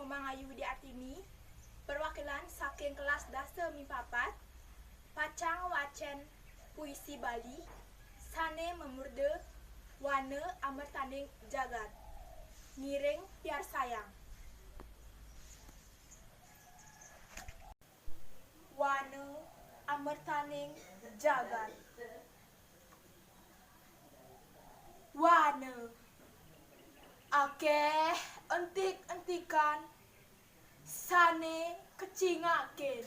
Mangayu di Artini, perwakilan saking kelas dasa MIPA 4, pacang wacen Puisi Bali, sane memurde, wana Amarthaning Jagat, ngiring piar sayang. Wana Amarthaning Jagat. Wana akeh entik-entikan sane kecingakin,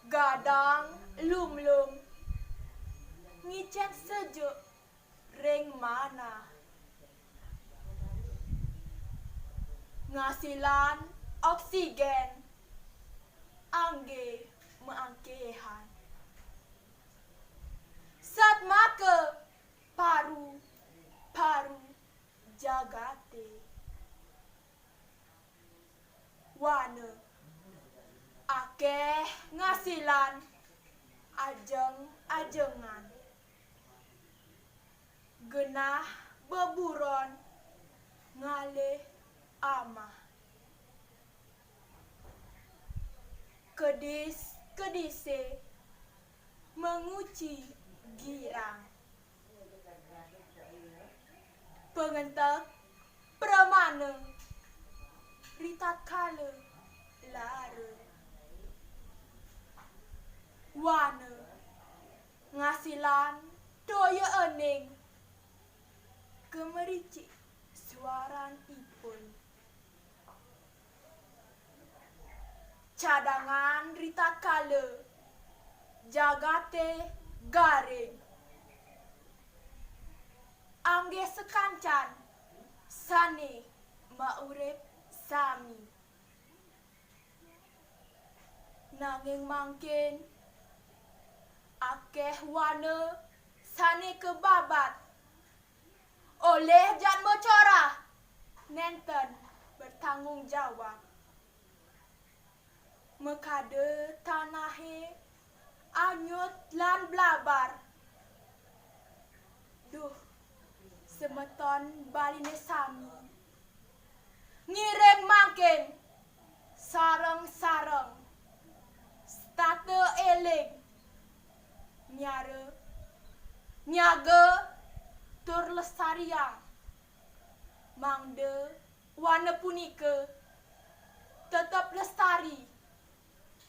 gadang lum-lum ngicen sejuk ring mana, ngasilan oksigen angge meangkehan, maka paru-paru jagate. Wana akeh ngasilan ajeng-ajengan, genah beburon ngalih amah, kedise menguci girang, pengentek permane ritat kale lare. Wana ngasilan doya ening gemericik suaran ipun, cadangan ritat kale jagate garing, angge sekancan sane maurip sami, nanging mangkin akeh wana sane kebabat oleh jan mocorah nenten bertanggung jawab, mekade tanahe anyut lan blabar. Duh, semeton baline sami ngiring mangkin sareng-sareng state eling nyaga tur lestariang mangde wana punika tetap lestari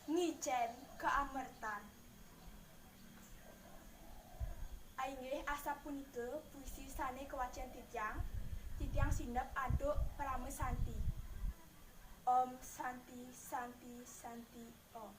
ngicen keamertan. Ainggih asa punika puisi sane kewacen titiang sindap aduk prame santi. Om santi santi santi om.